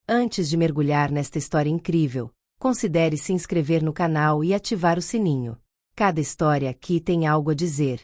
Antes de mergulhar nesta história incrível, considere se inscrever no canal e ativar o sininho. Cada história aqui tem algo a dizer.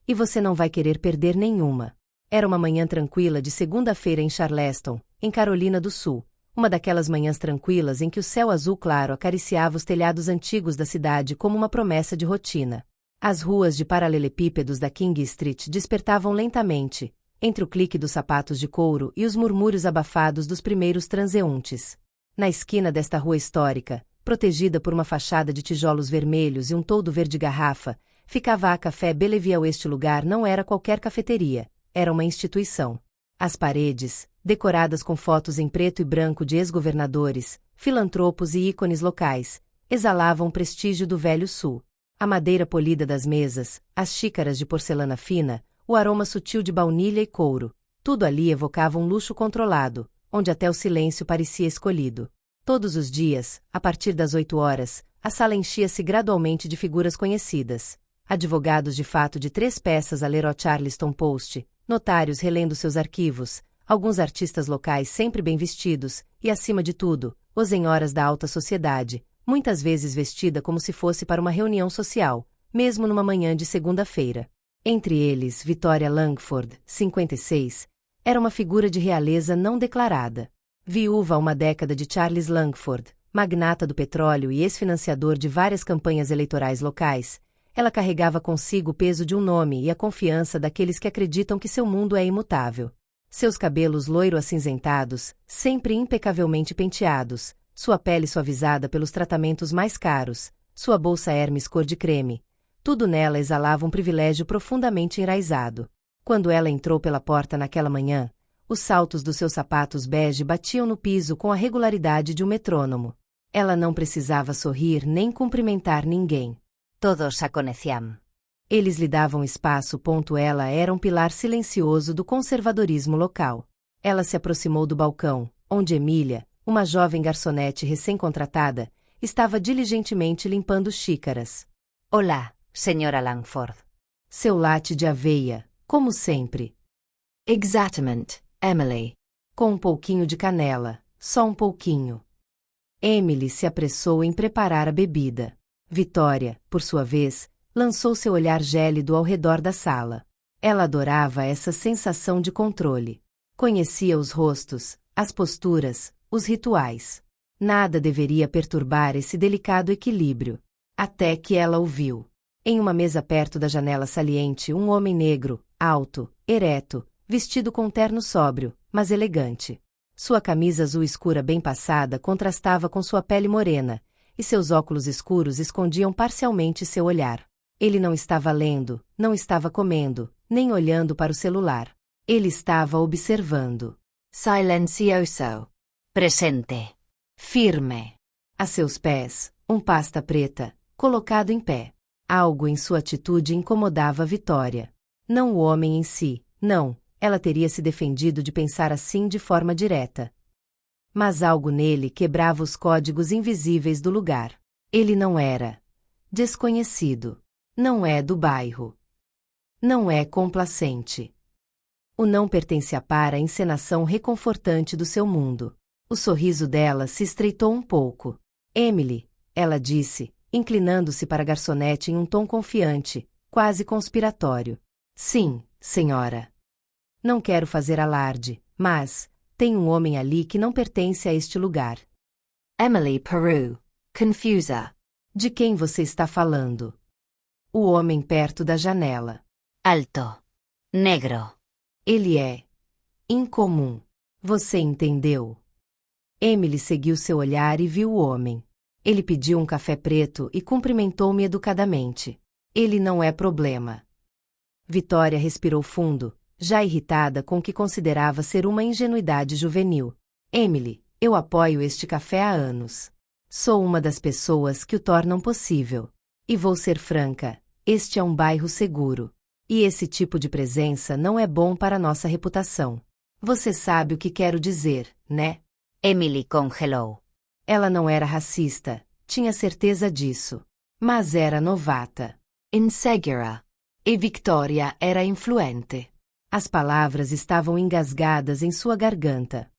E você não vai querer perder nenhuma. Era uma manhã tranquila de segunda-feira em Charleston, em Carolina do Sul. Uma daquelas manhãs tranquilas em que o céu azul claro acariciava os telhados antigos da cidade como uma promessa de rotina. As ruas de paralelepípedos da King Street despertavam lentamente, entre o clique dos sapatos de couro e os murmúrios abafados dos primeiros transeuntes. Na esquina desta rua histórica, protegida por uma fachada de tijolos vermelhos e um toldo verde-garrafa, ficava a Café Bellevue. Este lugar não era qualquer cafeteria, era uma instituição. As paredes, decoradas com fotos em preto e branco de ex-governadores, filantropos e ícones locais, exalavam o prestígio do Velho Sul. A madeira polida das mesas, as xícaras de porcelana fina, o aroma sutil de baunilha e couro, tudo ali evocava um luxo controlado, onde até o silêncio parecia escolhido. Todos os dias, a partir das 8 horas, a sala enchia-se gradualmente de figuras conhecidas. Advogados de fato de 3 peças a ler o Charleston Post, notários relendo seus arquivos, alguns artistas locais sempre bem vestidos, e acima de tudo, os senhoras da alta sociedade, muitas vezes vestida como se fosse para uma reunião social, mesmo numa manhã de segunda-feira. Entre eles, Victoria Langford, 56, era uma figura de realeza não declarada. Viúva há uma década de Charles Langford, magnata do petróleo e ex-financiador de várias campanhas eleitorais locais, ela carregava consigo o peso de um nome e a confiança daqueles que acreditam que seu mundo é imutável. Seus cabelos loiro-acinzentados, sempre impecavelmente penteados, sua pele suavizada pelos tratamentos mais caros, sua bolsa Hermes cor de creme, tudo nela exalava um privilégio profundamente enraizado. Quando ela entrou pela porta naquela manhã, os saltos dos seus sapatos bege batiam no piso com a regularidade de um metrônomo. Ela não precisava sorrir nem cumprimentar ninguém. Todos a conheciam. Eles lhe davam espaço. Ela era um pilar silencioso do conservadorismo local. Ela se aproximou do balcão, onde Emília, uma jovem garçonete recém-contratada, estava diligentemente limpando xícaras. Olá, senhora Langford. Seu latte de aveia, como sempre. Exatamente, Emily. Com um pouquinho de canela, só um pouquinho. Emily se apressou em preparar a bebida. Victoria, por sua vez, lançou seu olhar gélido ao redor da sala. Ela adorava essa sensação de controle. Conhecia os rostos, as posturas, os rituais. Nada deveria perturbar esse delicado equilíbrio. Até que ela o viu. Em uma mesa perto da janela saliente, um homem negro, alto, ereto, vestido com um terno sóbrio, mas elegante. Sua camisa azul escura bem passada contrastava com sua pele morena, e seus óculos escuros escondiam parcialmente seu olhar. Ele não estava lendo, não estava comendo, nem olhando para o celular. Ele estava observando. Silencioso. Presente. Firme. A seus pés, um pasta preta, colocado em pé. Algo em sua atitude incomodava Victoria. Não o homem em si, não, ela teria se defendido de pensar assim de forma direta. Mas algo nele quebrava os códigos invisíveis do lugar. Ele não era desconhecido. Não é do bairro. Não é complacente. O não pertence a par à encenação reconfortante do seu mundo. O sorriso dela se estreitou um pouco. Emily, ela disse, inclinando-se para a garçonete em um tom confiante, quase conspiratório. Sim, senhora. Não quero fazer alarde, mas tem um homem ali que não pertence a este lugar. Emily Peru, confusa. De quem você está falando? O homem perto da janela. Alto. Negro. Ele é incomum. Você entendeu? Emily seguiu seu olhar e viu o homem. Ele pediu um café preto e cumprimentou-me educadamente. Ele não é problema. Victoria respirou fundo, já irritada com o que considerava ser uma ingenuidade juvenil. Emily, eu apoio este café há anos. Sou uma das pessoas que o tornam possível. E vou ser franca, este é um bairro seguro. E esse tipo de presença não é bom para nossa reputação. Você sabe o que quero dizer, né? Emily congelou. Ela não era racista, tinha certeza disso. Mas era novata. Insegura. E Victoria era influente. As palavras estavam engasgadas em sua garganta.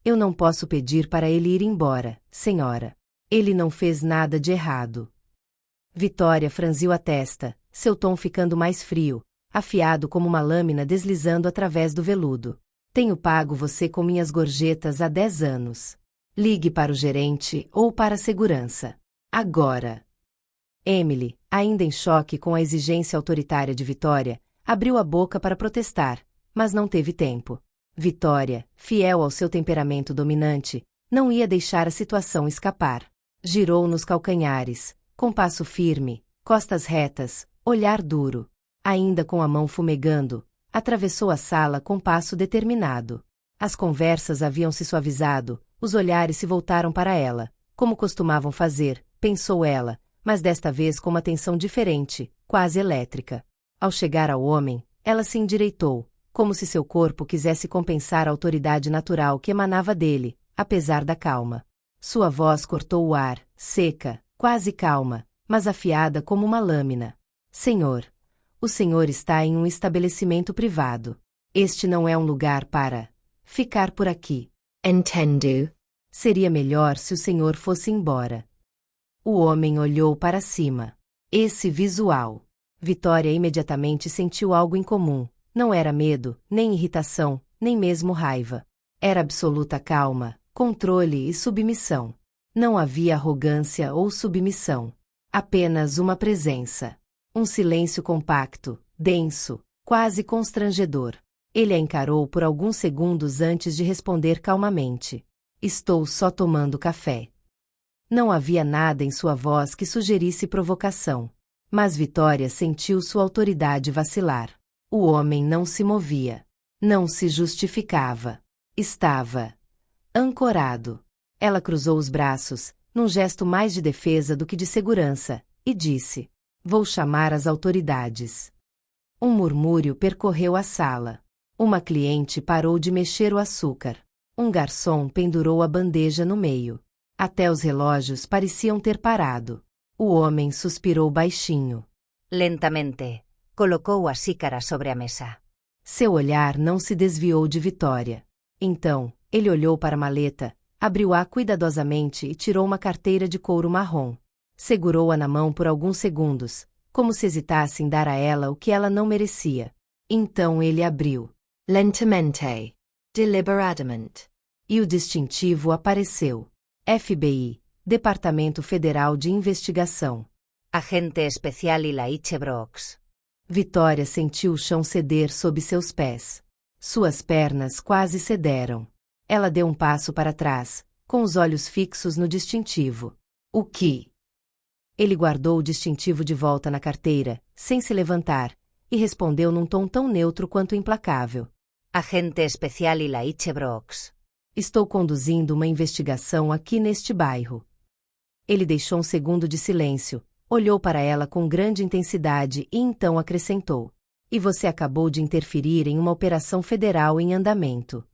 Eu não posso pedir para ele ir embora, senhora. Ele não fez nada de errado. Vitória franziu a testa, seu tom ficando mais frio, afiado como uma lâmina deslizando através do veludo. Tenho pago você com minhas gorjetas há 10 anos. Ligue para o gerente ou para a segurança. Agora. Emily, ainda em choque com a exigência autoritária de Vitória, abriu a boca para protestar, mas não teve tempo. Vitória, fiel ao seu temperamento dominante, não ia deixar a situação escapar. Girou nos calcanhares, com passo firme, costas retas, olhar duro. Ainda com a mão fumegando, atravessou a sala com passo determinado. As conversas haviam se suavizado, os olhares se voltaram para ela, como costumavam fazer, pensou ela, mas desta vez com uma tensão diferente, quase elétrica. Ao chegar ao homem, ela se endireitou, como se seu corpo quisesse compensar a autoridade natural que emanava dele, apesar da calma. Sua voz cortou o ar, seca, quase calma, mas afiada como uma lâmina. Senhor, o senhor está em um estabelecimento privado. Este não é um lugar para ficar por aqui. Entendo. Seria melhor se o senhor fosse embora. O homem olhou para cima. Esse visual. Vitória imediatamente sentiu algo incomum. Não era medo, nem irritação, nem mesmo raiva. Era absoluta calma, controle e submissão. Não havia arrogância ou submissão. Apenas uma presença. Um silêncio compacto, denso, quase constrangedor. Ele a encarou por alguns segundos antes de responder calmamente. Estou só tomando café. Não havia nada em sua voz que sugerisse provocação. Mas Vitória sentiu sua autoridade vacilar. O homem não se movia. Não se justificava. Estava ancorado. Ela cruzou os braços, num gesto mais de defesa do que de segurança, e disse: Vou chamar as autoridades. Um murmúrio percorreu a sala. Uma cliente parou de mexer o açúcar. Um garçom pendurou a bandeja no meio. Até os relógios pareciam ter parado. O homem suspirou baixinho. Lentamente, colocou a xícara sobre a mesa. Seu olhar não se desviou de Vitória. Então, ele olhou para a maleta, abriu-a cuidadosamente e tirou uma carteira de couro marrom. Segurou-a na mão por alguns segundos, como se hesitasse em dar a ela o que ela não merecia. Então ele abriu. Lentamente. Deliberadamente. E o distintivo apareceu. FBI, Departamento Federal de Investigação. Agente especial Ilaiche Brooks. Vitória sentiu o chão ceder sob seus pés. Suas pernas quase cederam. Ela deu um passo para trás, com os olhos fixos no distintivo. O que? Ele guardou o distintivo de volta na carteira, sem se levantar, e respondeu num tom tão neutro quanto implacável. Agente especial Ilaiche Brooks. Estou conduzindo uma investigação aqui neste bairro. Ele deixou um segundo de silêncio, olhou para ela com grande intensidade e então acrescentou. E você acabou de interferir em uma operação federal em andamento.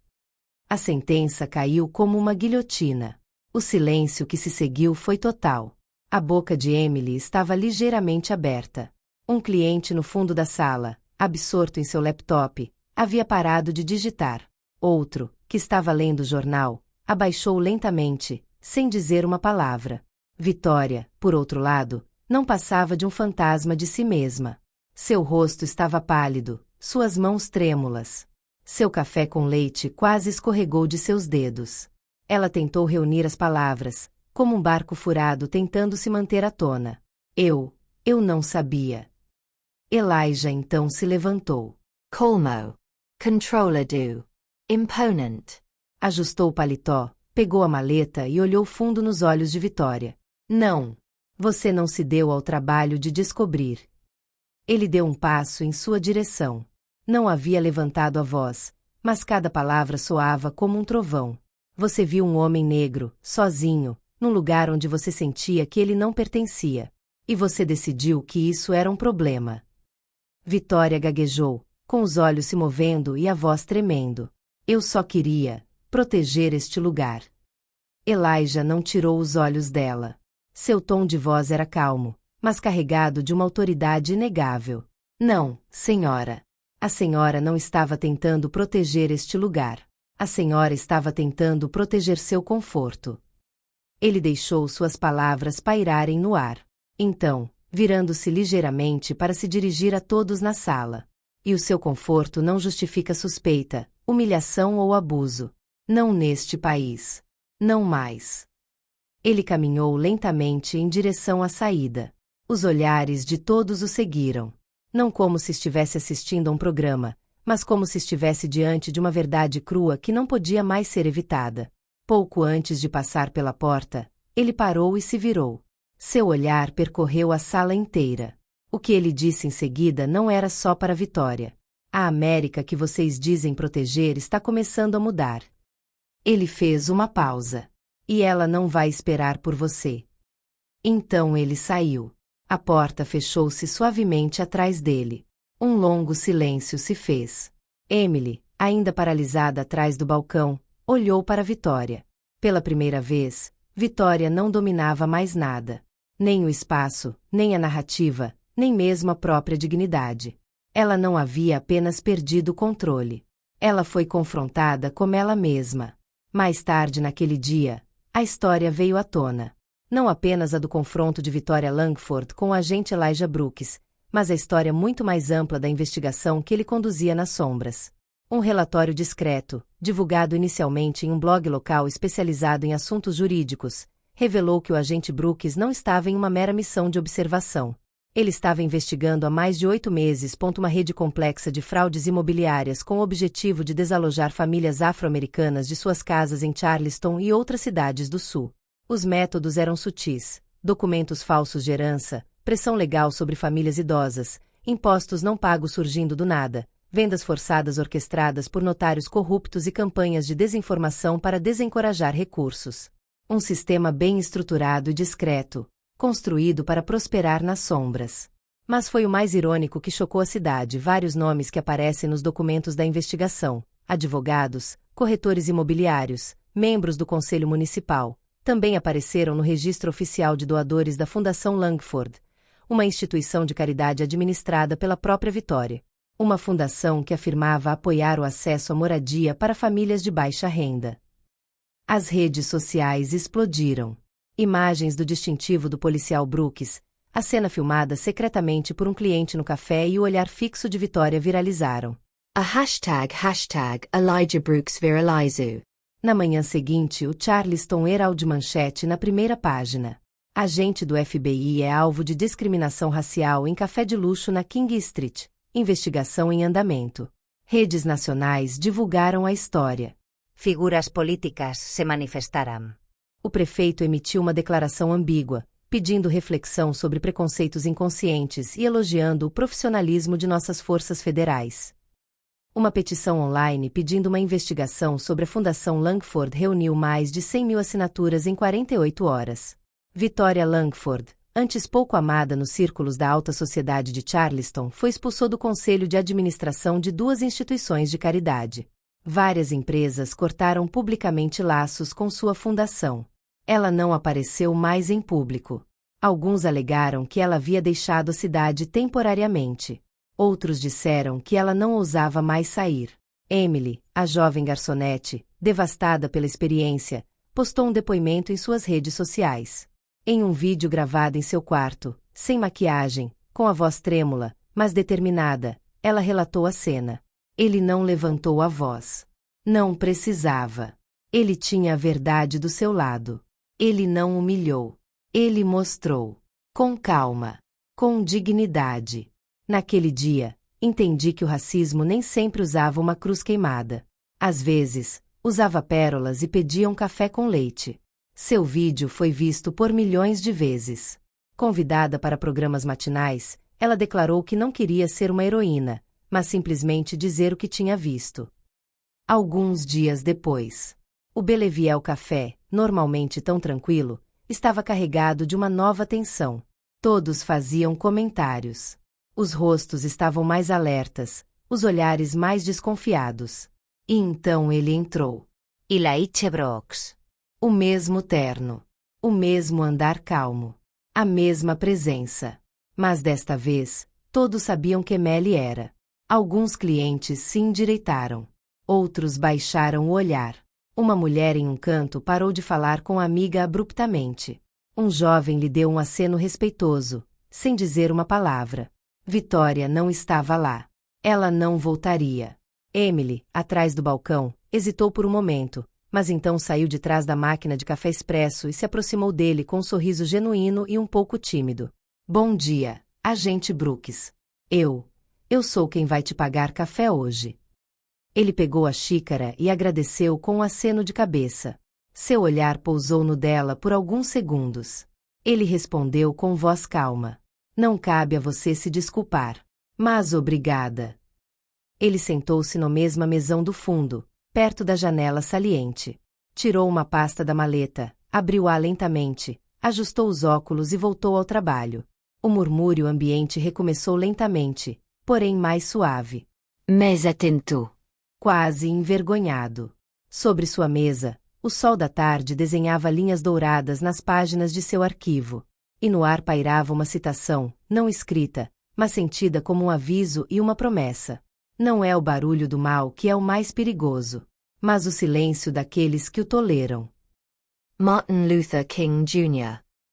A sentença caiu como uma guilhotina. O silêncio que se seguiu foi total. A boca de Emily estava ligeiramente aberta. Um cliente no fundo da sala, absorto em seu laptop, havia parado de digitar. Outro, que estava lendo o jornal, abaixou lentamente, sem dizer uma palavra. Vitória, por outro lado, não passava de um fantasma de si mesma. Seu rosto estava pálido, suas mãos trêmulas. Seu café com leite quase escorregou de seus dedos. Ela tentou reunir as palavras, como um barco furado tentando se manter à tona. Eu não sabia. Elijah então se levantou. Colmo. Controller do. Imponent. Ajustou o paletó, pegou a maleta e olhou fundo nos olhos de Vitória. Não. Você não se deu ao trabalho de descobrir. Ele deu um passo em sua direção. Não havia levantado a voz, mas cada palavra soava como um trovão. Você viu um homem negro, sozinho, num lugar onde você sentia que ele não pertencia. E você decidiu que isso era um problema. Vitória gaguejou, com os olhos se movendo e a voz tremendo. Eu só queria proteger este lugar. Elijah não tirou os olhos dela. Seu tom de voz era calmo, mas carregado de uma autoridade inegável. Não, senhora. A senhora não estava tentando proteger este lugar. A senhora estava tentando proteger seu conforto. Ele deixou suas palavras pairarem no ar. Então, virando-se ligeiramente para se dirigir a todos na sala. E o seu conforto não justifica suspeita, humilhação ou abuso. Não neste país. Não mais. Ele caminhou lentamente em direção à saída. Os olhares de todos o seguiram. Não como se estivesse assistindo a um programa, mas como se estivesse diante de uma verdade crua que não podia mais ser evitada. Pouco antes de passar pela porta, ele parou e se virou. Seu olhar percorreu a sala inteira. O que ele disse em seguida não era só para Vitória. A América que vocês dizem proteger está começando a mudar. Ele fez uma pausa. E ela não vai esperar por você. Então ele saiu. A porta fechou-se suavemente atrás dele. Um longo silêncio se fez. Emily, ainda paralisada atrás do balcão, olhou para Vitória. Pela primeira vez, Vitória não dominava mais nada. Nem o espaço, nem a narrativa, nem mesmo a própria dignidade. Ela não havia apenas perdido o controle. Ela foi confrontada com ela mesma. Mais tarde naquele dia, a história veio à tona. Não apenas a do confronto de Victoria Langford com o agente Elijah Brooks, mas a história muito mais ampla da investigação que ele conduzia nas sombras. Um relatório discreto, divulgado inicialmente em um blog local especializado em assuntos jurídicos, revelou que o agente Brooks não estava em uma mera missão de observação. Ele estava investigando há mais de 8 meses uma rede complexa de fraudes imobiliárias com o objetivo de desalojar famílias afro-americanas de suas casas em Charleston e outras cidades do Sul. Os métodos eram sutis: documentos falsos de herança, pressão legal sobre famílias idosas, impostos não pagos surgindo do nada, vendas forçadas orquestradas por notários corruptos e campanhas de desinformação para desencorajar recursos. Um sistema bem estruturado e discreto, construído para prosperar nas sombras. Mas foi o mais irônico que chocou a cidade: vários nomes que aparecem nos documentos da investigação, advogados, corretores imobiliários, membros do Conselho Municipal, também apareceram no registro oficial de doadores da Fundação Langford, uma instituição de caridade administrada pela própria Vitória. Uma fundação que afirmava apoiar o acesso à moradia para famílias de baixa renda. As redes sociais explodiram. Imagens do distintivo do policial Brooks, a cena filmada secretamente por um cliente no café e o olhar fixo de Vitória viralizaram. A hashtag Elijah Brooks viralizu. Na manhã seguinte, o Charleston Herald manchete na primeira página. Agente do FBI é alvo de discriminação racial em café de luxo na King Street. Investigação em andamento. Redes nacionais divulgaram a história. Figuras políticas se manifestaram. O prefeito emitiu uma declaração ambígua, pedindo reflexão sobre preconceitos inconscientes e elogiando o profissionalismo de nossas forças federais. Uma petição online pedindo uma investigação sobre a Fundação Langford reuniu mais de 100.000 assinaturas em 48 horas. Victoria Langford, antes pouco amada nos círculos da alta sociedade de Charleston, foi expulsada do conselho de administração de 2 instituições de caridade. Várias empresas cortaram publicamente laços com sua fundação. Ela não apareceu mais em público. Alguns alegaram que ela havia deixado a cidade temporariamente. Outros disseram que ela não ousava mais sair. Emily, a jovem garçonete, devastada pela experiência, postou um depoimento em suas redes sociais. Em um vídeo gravado em seu quarto, sem maquiagem, com a voz trêmula, mas determinada, ela relatou a cena. Ele não levantou a voz. Não precisava. Ele tinha a verdade do seu lado. Ele não humilhou. Ele mostrou. Com calma. Com dignidade. Naquele dia, entendi que o racismo nem sempre usava uma cruz queimada. Às vezes, usava pérolas e pedia um café com leite. Seu vídeo foi visto por milhões de vezes. Convidada para programas matinais, ela declarou que não queria ser uma heroína, mas simplesmente dizer o que tinha visto. Alguns dias depois, o Belleville Café, normalmente tão tranquilo, estava carregado de uma nova tensão. Todos faziam comentários. Os rostos estavam mais alertas, os olhares mais desconfiados. E então ele entrou. Elijah Brooks. O mesmo terno. O mesmo andar calmo. A mesma presença. Mas desta vez, todos sabiam quem ele era. Alguns clientes se endireitaram. Outros baixaram o olhar. Uma mulher em um canto parou de falar com a amiga abruptamente. Um jovem lhe deu um aceno respeitoso, sem dizer uma palavra. Vitória não estava lá. Ela não voltaria. Emily, atrás do balcão, hesitou por um momento, mas então saiu de trás da máquina de café expresso e se aproximou dele com um sorriso genuíno e um pouco tímido. Bom dia, agente Brooks. Eu sou quem vai te pagar café hoje. Ele pegou a xícara e agradeceu com um aceno de cabeça. Seu olhar pousou no dela por alguns segundos. Ele respondeu com voz calma. Não cabe a você se desculpar. Mas obrigada. Ele sentou-se no mesmo mesão do fundo, perto da janela saliente. Tirou uma pasta da maleta, abriu-a lentamente, ajustou os óculos e voltou ao trabalho. O murmúrio ambiente recomeçou lentamente, porém mais suave. Mais atento. Quase envergonhado. Sobre sua mesa, o sol da tarde desenhava linhas douradas nas páginas de seu arquivo. E no ar pairava uma citação, não escrita, mas sentida como um aviso e uma promessa. Não é o barulho do mal que é o mais perigoso, mas o silêncio daqueles que o toleram. Martin Luther King Jr.